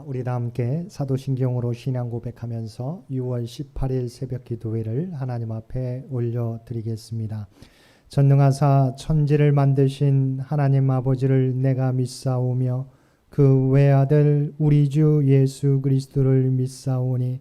우리 다 함께 사도신경으로 신앙 고백하면서 6월 18일 새벽 기도회를 하나님 앞에 올려드리겠습니다. 전능하사 천지를 만드신 하나님 아버지를 내가 믿사오며 그 외아들 우리 주 예수 그리스도를 믿사오니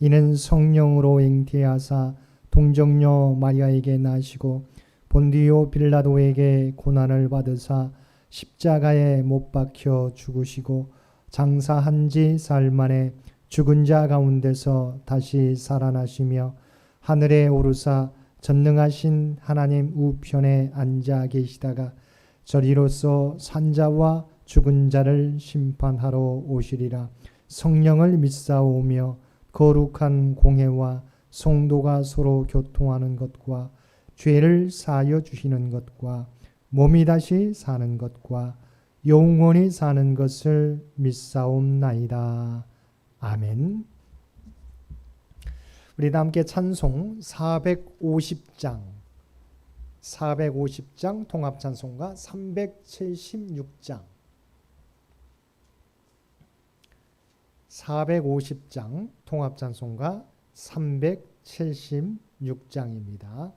이는 성령으로 잉태하사 동정녀 마리아에게 나시고 본디오 빌라도에게 고난을 받으사 십자가에 못 박혀 죽으시고 장사한 지 사흘 만에 죽은 자 가운데서 다시 살아나시며 하늘에 오르사 전능하신 하나님 우편에 앉아 계시다가 저리로서 산자와 죽은 자를 심판하러 오시리라. 성령을 믿사오며 거룩한 공회와 성도가 서로 교통하는 것과 죄를 사하여 주시는 것과 몸이 다시 사는 것과 영원히 사는 것을 믿사옵나이다. 아멘. 우리 다 함께 찬송 450장 통합찬송가 376장 450장 통합찬송가 376장입니다.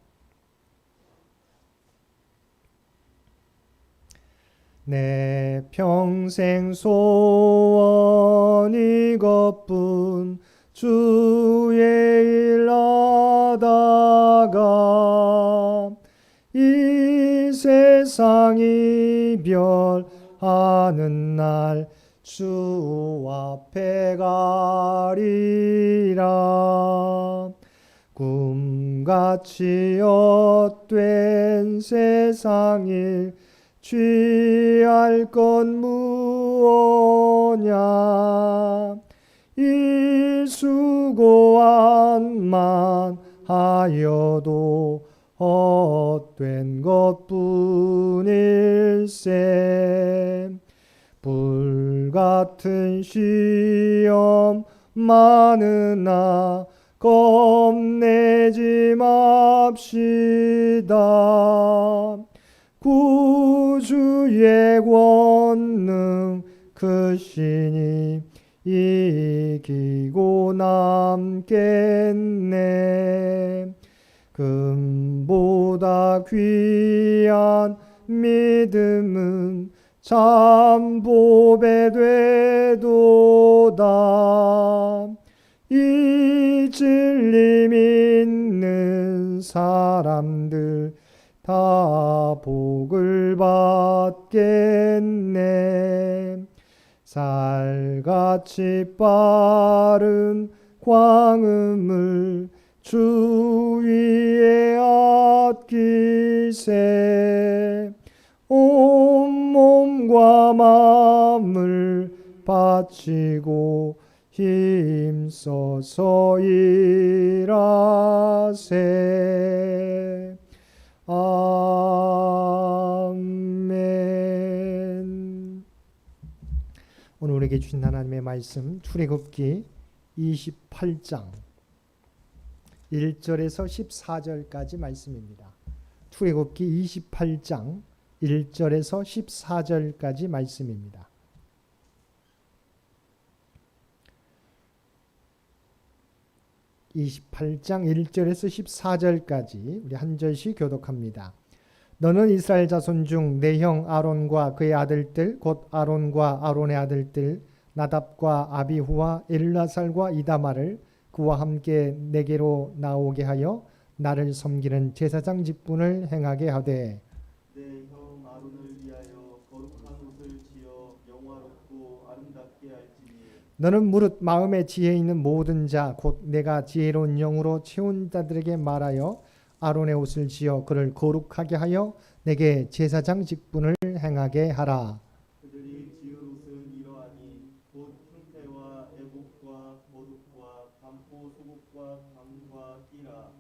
내 평생 소원 이것뿐 주의 일 하다가 이 세상 이별하는 날 주 앞에 가리라. 꿈같이 헛된 세상 일 취할 건 무엇냐. 이 수고한만 하여도 헛된 것뿐일세. 불같은 시험 많으나 겁내지 맙시다. 구주의 권능 크시니 이기고 남겠네. 금보다 귀한 믿음은 참 보배 되도다. 이 진리 믿는 사람들 다 복을 받겠네. 살같이 빠른 광음을 주 위에 아끼세. 온 몸과 마음을 바치고 힘써서 일하세. 아멘. 오늘 우리에게 주신 하나님의 말씀 출애굽기 28장 1절에서 14절까지 말씀입니다. 출애굽기 28장 1절에서 14절까지 말씀입니다. (28장 1절에서 14절까지) 우리 한 절씩 교독합니다. 너는 이스라엘 자손 중 내 형 아론과 그의 아들들 곧 아론과 아론의 아들들 나답과 아비후와 엘르아살과 이다마를 그와 함께 내게로 나오게 하여 나를 섬기는 제사장 직분을 행하게 하되 내 형 아론을 위하여 거룩한 옷을 지어 영화롭고 아름답게 할지니 너는 무릇 마음에 지혜 있는 모든 자 곧 내가 지혜로운 영으로 채운 자들에게 말하여 아론의 옷을 지어 그를 거룩하게 하여 내게 제사장 직분을 행하게 하라. 그들이 지을 옷은 이러하니 곧 흉패와 애국과 모독과 반포 소국과 강과 끼라.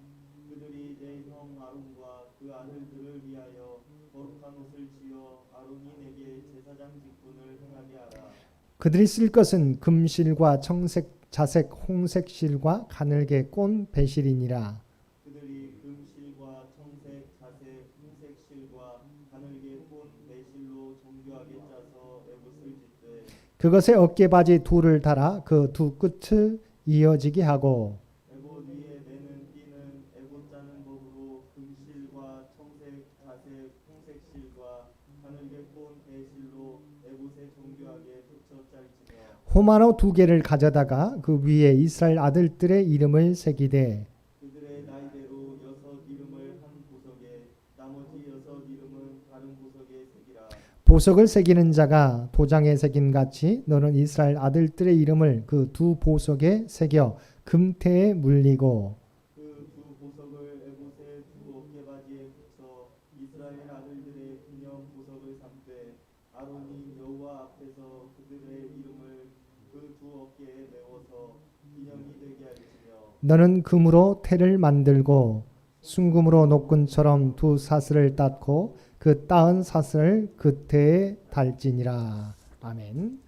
그들이 내 형 아론과 그 아들들을 위하여 거룩한 옷을 지어 아론이 내게 제사장 직분을 행하게 하라. 그들이 쓸 것은 금실과 청색, 자색, 홍색 실과 가늘게 꼰 배실이니라. 그들이 금실과 청색, 자색, 흰색 실과 가늘게 꼰 배실로 정교하게 짜서 에봇을 짓되 그것에 어깨바지 둘을 달아 그 두 끝을 이어지게 하고 에봇 위에 매는 띠는 에봇 짜는 법으로 금실과 청색, 자색, 홍색실과 가늘게 꼰 배실로 에봇에 정교하게 붙여 짤지며 호마노 2개를 가져다가 그 위에 이스라엘 아들들의 이름을 새기되 그들의 나이대로 6 이름을 한 보석에 나머지 6 이름은 다른 보석에 새기라. 보석을 새기는 자가 도장에 새긴 같이 너는 이스라엘 아들들의 이름을 그 두 보석에 새겨 금태에 물리고 그 두 보석을 에봇의 두 어깨바지에 붙여 이스라엘 아들들의 기념 보석을 삼되 아론이 여호와 앞에서 그들의 이름을 그 두 어깨에 메워서 기념이 되게 할지며 너는 금으로 태를 만들고 순금으로 노끈처럼 두 사슬을 땄고 그 따은 사슬을 그태에 달지니라. 아멘.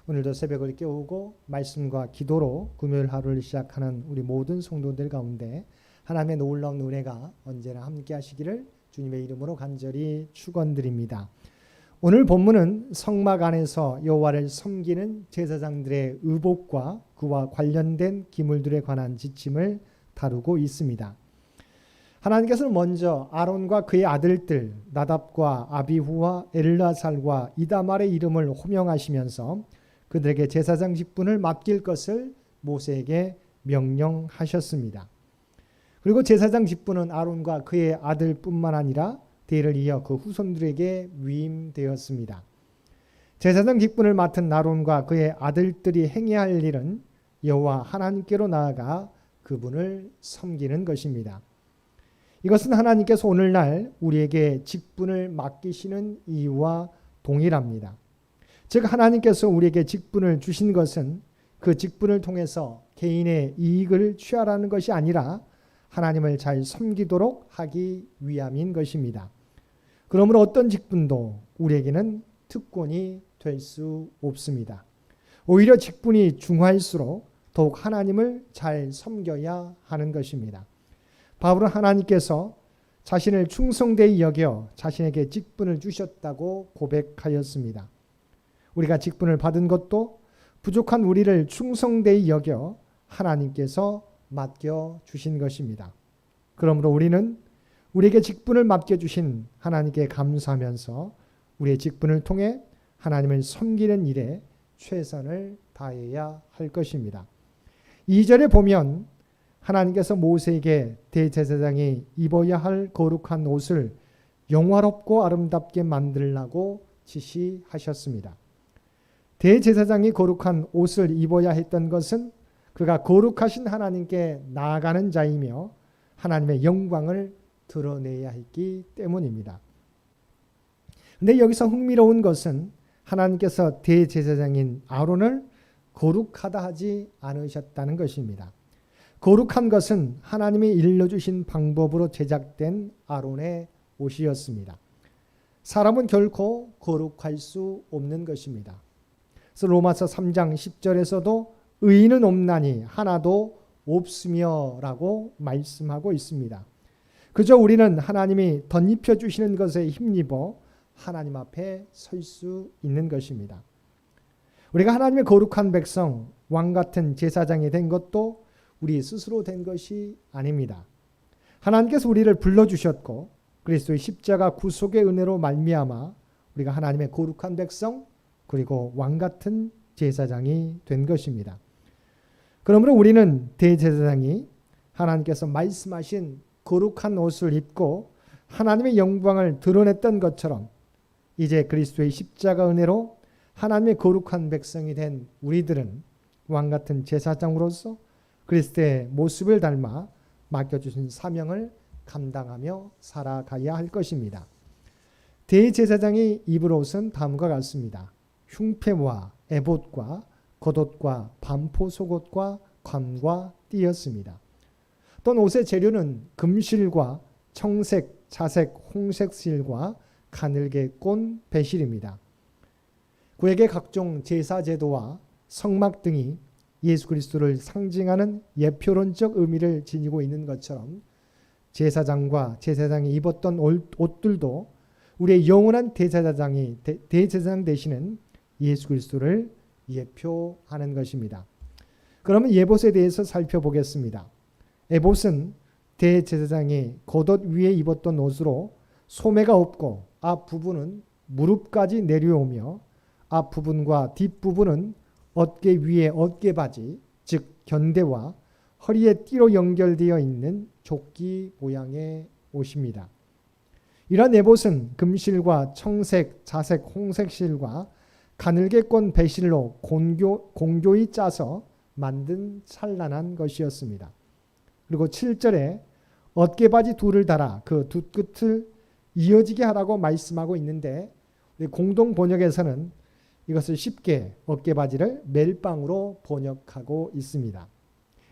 오늘도 새벽을 깨우고 말씀과 기도로 금요일 하루를 시작하는 우리 모든 성도들 가운데 하나님의 놀라운 은혜가 언제나 함께 하시기를 주님의 이름으로 간절히 축원드립니다. 오늘 본문은 성막 안에서 여호와를 섬기는 제사장들의 의복과 그와 관련된 기물들에 관한 지침을 다루고 있습니다. 하나님께서는 먼저 아론과 그의 아들들 나답과 아비후와 엘르아살과 이다말의 이름을 호명하시면서 그들에게 제사장 직분을 맡길 것을 모세에게 명령하셨습니다. 그리고 제사장 직분은 아론과 그의 아들뿐만 아니라 대를 이어 그 후손들에게 위임되었습니다. 제사장 직분을 맡은 아론과 그의 아들들이 행해야 할 일은 여호와 하나님께로 나아가 그분을 섬기는 것입니다. 이것은 하나님께서 오늘날 우리에게 직분을 맡기시는 이유와 동일합니다. 즉 하나님께서 우리에게 직분을 주신 것은 그 직분을 통해서 개인의 이익을 취하라는 것이 아니라 하나님을 잘 섬기도록 하기 위함인 것입니다. 그러므로 어떤 직분도 우리에게는 특권이 될 수 없습니다. 오히려 직분이 중할수록 더욱 하나님을 잘 섬겨야 하는 것입니다. 바울은 하나님께서 자신을 충성되이 여겨 자신에게 직분을 주셨다고 고백하였습니다. 우리가 직분을 받은 것도 부족한 우리를 충성되이 여겨 하나님께서 맡겨주신 것입니다. 그러므로 우리는 우리에게 직분을 맡겨주신 하나님께 감사하면서 우리의 직분을 통해 하나님을 섬기는 일에 최선을 다해야 할 것입니다. 2절에 보면 하나님께서 모세에게 대제사장이 입어야 할 거룩한 옷을 영화롭고 아름답게 만들라고 지시하셨습니다. 대제사장이 거룩한 옷을 입어야 했던 것은 그가 거룩하신 하나님께 나아가는 자이며 하나님의 영광을 드러내야 했기 때문입니다. 그런데 여기서 흥미로운 것은 하나님께서 대제사장인 아론을 거룩하다 하지 않으셨다는 것입니다. 거룩한 것은 하나님이 일러주신 방법으로 제작된 아론의 옷이었습니다. 사람은 결코 거룩할 수 없는 것입니다. 그래서 로마서 3장 10절에서도 의인은 없나니 하나도 없으며 라고 말씀하고 있습니다. 그저 우리는 하나님이 덧입혀 주시는 것에 힘입어 하나님 앞에 설 수 있는 것입니다. 우리가 하나님의 거룩한 백성, 왕 같은 제사장이 된 것도 우리 스스로 된 것이 아닙니다. 하나님께서 우리를 불러주셨고 그리스도의 십자가 구속의 은혜로 말미암아 우리가 하나님의 거룩한 백성 그리고 왕 같은 제사장이 된 것입니다. 그러므로 우리는 대제사장이 하나님께서 말씀하신 거룩한 옷을 입고 하나님의 영광을 드러냈던 것처럼 이제 그리스도의 십자가 은혜로 하나님의 거룩한 백성이 된 우리들은 왕 같은 제사장으로서 그리스도의 모습을 닮아 맡겨주신 사명을 감당하며 살아가야 할 것입니다. 대제사장이 입을 옷은 다음과 같습니다. 흉패와 에봇과 겉옷과 반포 속옷과 관과 띠였습니다. 또는 옷의 재료는 금실과 청색, 자색, 홍색 실과 가늘게 꼰 배실입니다. 그에게 각종 제사 제도와 성막 등이 예수 그리스도를 상징하는 예표론적 의미를 지니고 있는 것처럼 제사장과 제사장이 입었던 옷들도 우리의 영원한 대제사장 되시는 예수 그리스도를 예표하는 것입니다. 그러면 에봇에 대해서 살펴보겠습니다. 에봇은 대제사장이 겉옷 위에 입었던 옷으로 소매가 없고 앞부분은 무릎까지 내려오며 앞부분과 뒷부분은 어깨 위에 어깨바지, 즉 견대와 허리에 띠로 연결되어 있는 조끼 모양의 옷입니다. 이러한 에봇은 금실과 청색, 자색, 홍색 실과 가늘게 꼰 배실로 공교히 짜서 만든 찬란한 것이었습니다. 그리고 7절에 어깨바지 둘을 달아 그 두 끝을 이어지게 하라고 말씀하고 있는데 공동 번역에서는 이것을 쉽게 어깨바지를 멜빵으로 번역하고 있습니다.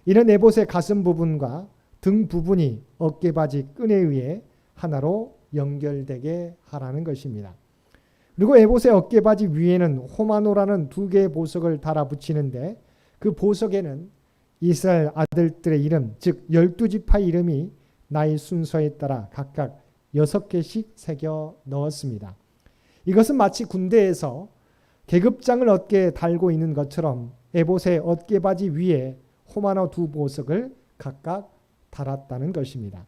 이런 에봇의 가슴 부분과 등 부분이 어깨바지 끈에 의해 하나로 연결되게 하라는 것입니다. 그리고 에봇의 어깨바지 위에는 호마노라는 두 개의 보석을 달아붙이는데 그 보석에는 이스라엘 아들들의 이름, 즉 12지파 이름이 나이 순서에 따라 각각 6개씩 새겨 넣었습니다. 이것은 마치 군대에서 계급장을 어깨에 달고 있는 것처럼 에봇의 어깨바지 위에 호마노 두 보석을 각각 달았다는 것입니다.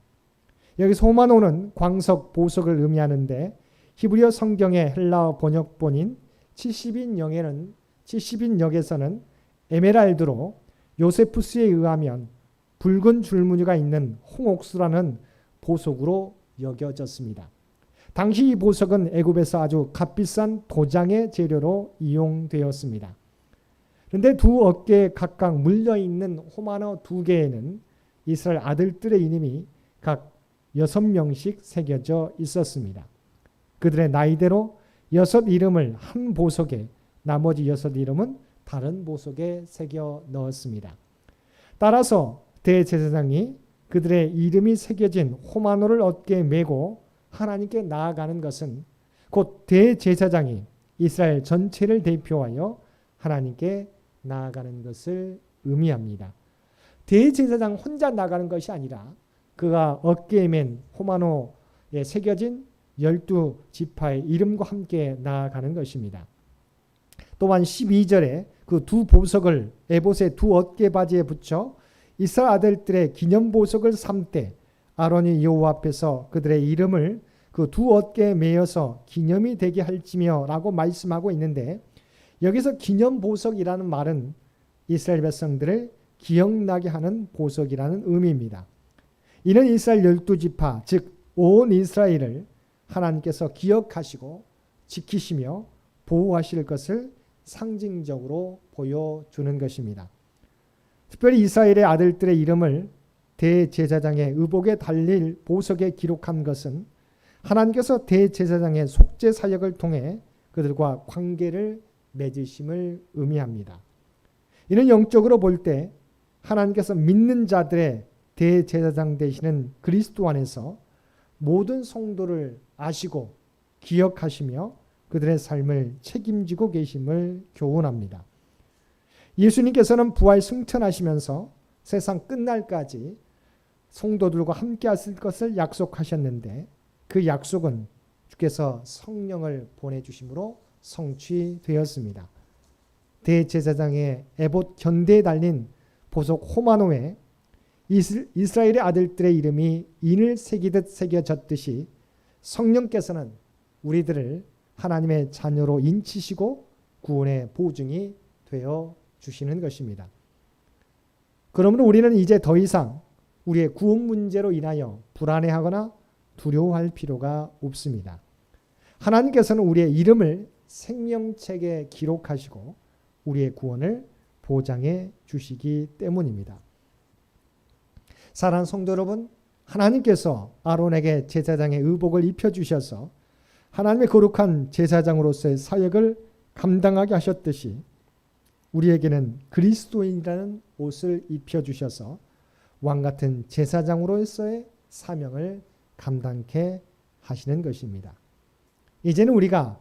여기서 호마노는 광석, 보석을 의미하는데 히브리어 성경의 헬라어 번역본인 70인역에서는 에메랄드로 요세푸스에 의하면 붉은 줄무늬가 있는 홍옥수라는 보석으로 여겨졌습니다. 당시 이 보석은 애굽에서 아주 값비싼 도장의 재료로 이용되었습니다. 그런데 두 어깨에 각각 물려있는 호마노 두 개에는 이스라엘 아들들의 이름이 각 6명씩 새겨져 있었습니다. 그들의 나이대로 6 이름을 한 보석에, 나머지 6 이름은 다른 보석에 새겨 넣었습니다. 따라서 대제사장이 그들의 이름이 새겨진 호마노를 어깨에 메고 하나님께 나아가는 것은 곧 대제사장이 이스라엘 전체를 대표하여 하나님께 나아가는 것을 의미합니다. 대제사장 혼자 나가는 것이 아니라 그가 어깨에 맨 호마노에 새겨진 12지파의 이름과 함께 나아가는 것입니다. 또한 12절에 그 두 보석을 에봇의 두 어깨바지에 붙여 이스라엘 아들들의 기념보석을 삼되 아론이 여호와 앞에서 그들의 이름을 그 두 어깨에 메어서 기념이 되게 할지며 라고 말씀하고 있는데, 여기서 기념보석이라는 말은 이스라엘 백성들을 기억나게 하는 보석이라는 의미입니다. 이는 이스라엘 12지파, 즉 온 이스라엘을 하나님께서 기억하시고 지키시며 보호하실 것을 상징적으로 보여주는 것입니다. 특별히 이스라엘의 아들들의 이름을 대제사장의 의복에 달릴 보석에 기록한 것은 하나님께서 대제사장의 속죄 사역을 통해 그들과 관계를 맺으심을 의미합니다. 이는 영적으로 볼 때 하나님께서 믿는 자들의 대제사장 되시는 그리스도 안에서 모든 성도를 아시고 기억하시며 그들의 삶을 책임지고 계심을 교훈합니다. 예수님께서는 부활 승천하시면서 세상 끝날까지 성도들과 함께 하실 것을 약속하셨는데 그 약속은 주께서 성령을 보내주심으로 성취되었습니다. 대제사장의 에봇 견대에 달린 보석 호마노에 이스라엘의 아들들의 이름이 인을 새기듯 새겨졌듯이 성령께서는 우리들을 하나님의 자녀로 인치시고 구원의 보증이 되어 주시는 것입니다. 그러므로 우리는 이제 더 이상 우리의 구원 문제로 인하여 불안해하거나 두려워할 필요가 없습니다. 하나님께서는 우리의 이름을 생명책에 기록하시고 우리의 구원을 보장해 주시기 때문입니다. 사랑하는 성도 여러분, 하나님께서 아론에게 제사장의 의복을 입혀주셔서 하나님의 거룩한 제사장으로서의 사역을 감당하게 하셨듯이 우리에게는 그리스도인이라는 옷을 입혀주셔서 왕같은 제사장으로서의 사명을 감당케 하시는 것입니다. 이제는 우리가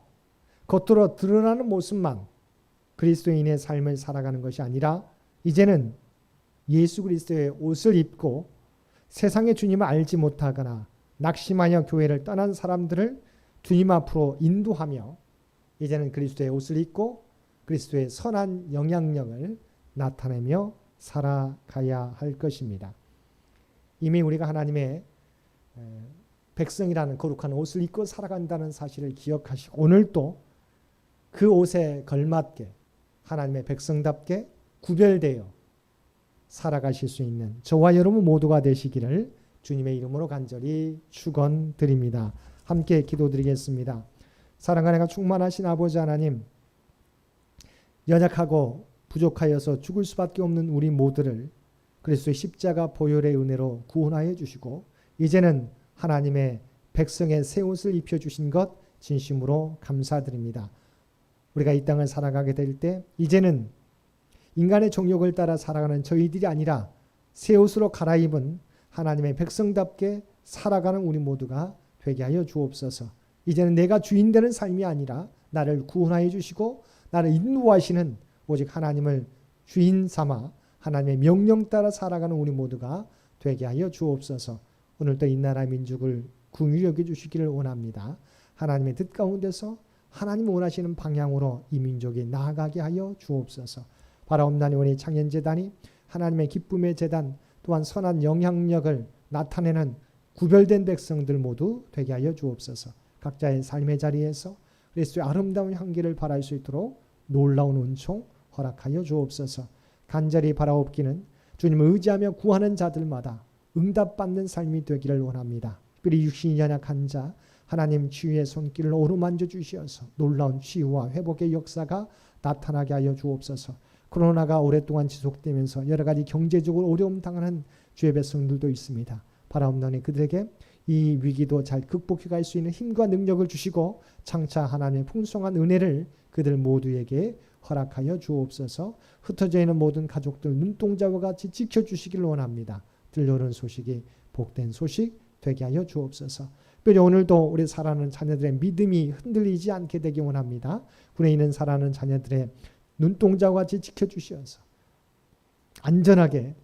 겉으로 드러나는 모습만 그리스도인의 삶을 살아가는 것이 아니라 이제는 예수 그리스도의 옷을 입고 세상의 주님을 알지 못하거나 낙심하여 교회를 떠난 사람들을 주님 앞으로 인도하며 이제는 그리스도의 옷을 입고 그리스도의 선한 영향력을 나타내며 살아가야 할 것입니다. 이미 우리가 하나님의 백성이라는 거룩한 옷을 입고 살아간다는 사실을 기억하시고 오늘도 그 옷에 걸맞게 하나님의 백성답게 구별되어 살아가실 수 있는 저와 여러분 모두가 되시기를 주님의 이름으로 간절히 축원드립니다. 함께 기도드리겠습니다. 사랑과 은혜가 충만하신 아버지 하나님, 연약하고 부족하여서 죽을 수밖에 없는 우리 모두를 그리스도의 십자가 보혈의 은혜로 구원하여 주시고 이제는 하나님의 백성의 새 옷을 입혀주신 것 진심으로 감사드립니다. 우리가 이 땅을 살아가게 될 때 이제는 인간의 정욕을 따라 살아가는 저희들이 아니라 새 옷으로 갈아입은 하나님의 백성답게 살아가는 우리 모두가 되게 하여 주옵소서. 이제는 내가 주인 되는 삶이 아니라 나를 구원하여 주시고 나를 인도하시는 오직 하나님을 주인 삼아 하나님의 명령 따라 살아가는 우리 모두가 되게 하여 주옵소서. 오늘도 이 나라 민족을 긍휼히 여겨 주시기를 원합니다. 하나님의 뜻 가운데서 하나님 원하시는 방향으로 이 민족이 나아가게 하여 주옵소서. 바라옵나니 우리 창현재단이 하나님의 기쁨의 재단 또한 선한 영향력을 나타내는 구별된 백성들 모두 되게 하여 주옵소서. 각자의 삶의 자리에서 그리스도의 아름다운 향기를 발할 수 있도록 놀라운 은총 허락하여 주옵소서. 간절히 바라옵기는 주님을 의지하며 구하는 자들마다 응답받는 삶이 되기를 원합니다. 특별히 육신이 연약한 자 하나님 치유의 손길을 오르만져 주시어서 놀라운 치유와 회복의 역사가 나타나게 하여 주옵소서. 코로나가 오랫동안 지속되면서 여러 가지 경제적으로 어려움 당하는 주의 백성들도 있습니다. 바라옵나니 그들에게 이 위기도 잘 극복해 갈 수 있는 힘과 능력을 주시고 장차 하나님의 풍성한 은혜를 그들 모두에게 허락하여 주옵소서. 흩어져 있는 모든 가족들 눈동자와 같이 지켜주시기를 원합니다. 들려오는 소식이 복된 소식 되게 하여 주옵소서. 특별히 오늘도 우리 살아가는 자녀들의 믿음이 흔들리지 않게 되기 원합니다. 군에 있는 살아가는 자녀들의 눈동자와 같이 지켜주시어서 안전하게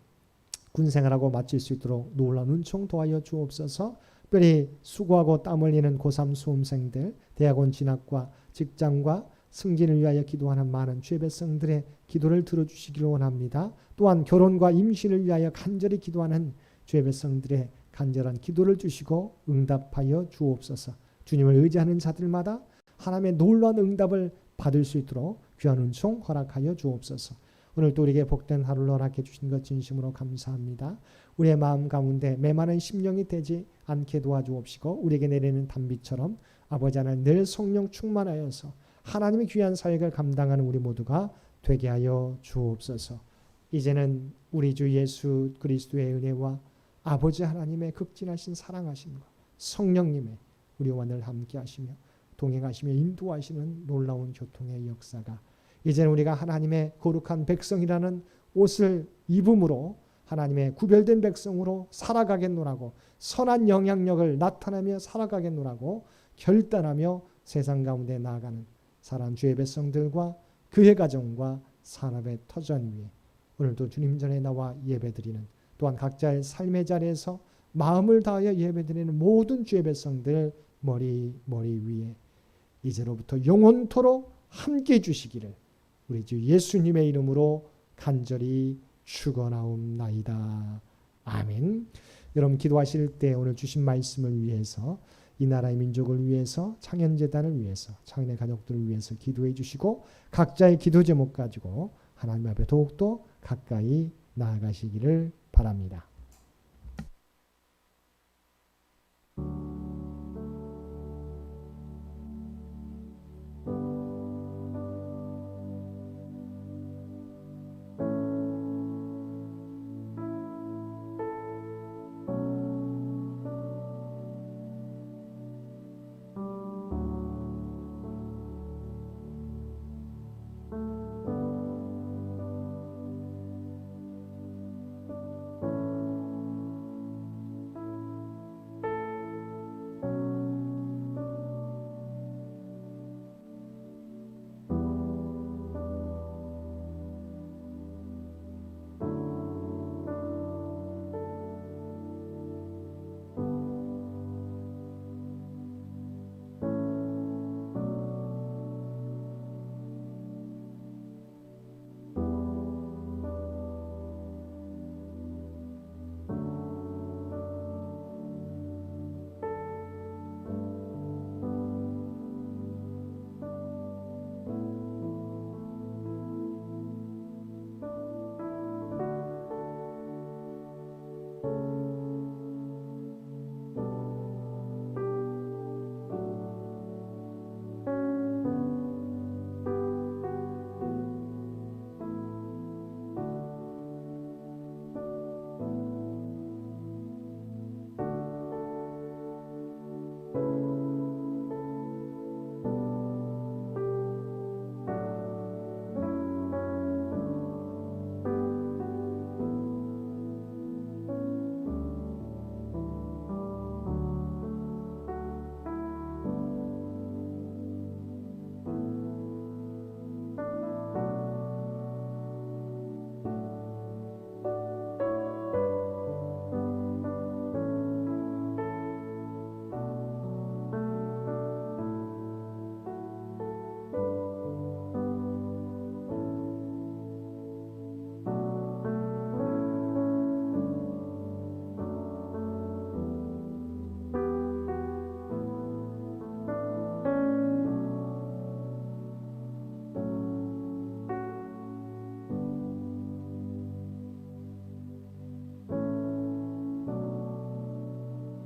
군생활하고 마칠 수 있도록 놀라운 은총 도하여 주옵소서. 특별히 수고하고 땀 흘리는 고3 수험생들, 대학원 진학과 직장과 승진을 위하여 기도하는 많은 주의 백성들의 기도를 들어주시기를 원합니다. 또한 결혼과 임신을 위하여 간절히 기도하는 주의 백성들의 간절한 기도를 주시고 응답하여 주옵소서. 주님을 의지하는 자들마다 하나님의 놀라운 응답을 받을 수 있도록 귀한 은총 허락하여 주옵소서. 오늘도 우리에게 복된 하루를 허락해 주신 것 진심으로 감사합니다. 우리의 마음 가운데 메마른 심령이 되지 않게 도와주옵시고 우리에게 내리는 단비처럼 아버지 하나님 늘 성령 충만하여서 하나님의 귀한 사역을 감당하는 우리 모두가 되게 하여 주옵소서. 이제는 우리 주 예수 그리스도의 은혜와 아버지 하나님의 극진하신 사랑하심과 성령님의 우리와 늘 함께 하시며 동행하시며 인도하시는 놀라운 교통의 역사가 이제는 우리가 하나님의 거룩한 백성이라는 옷을 입음으로 하나님의 구별된 백성으로 살아가겠노라고 선한 영향력을 나타내며 살아가겠노라고 결단하며 세상 가운데 나아가는 사랑 주의 백성들과 그의 가정과 산업의 터전 위에 오늘도 주님 전에 나와 예배드리는 또한 각자의 삶의 자리에서 마음을 다하여 예배드리는 모든 주의 백성들 머리 위에 이제로부터 영원토록 함께 해주시기를 우리 주 예수님의 이름으로 간절히 축원하옵나이다. 아멘. 여러분 기도하실 때 오늘 주신 말씀을 위해서 이 나라의 민족을 위해서 창현재단을 위해서 창현의 가족들을 위해서 기도해 주시고 각자의 기도 제목 가지고 하나님 앞에 더욱더 가까이 나아가시기를 바랍니다.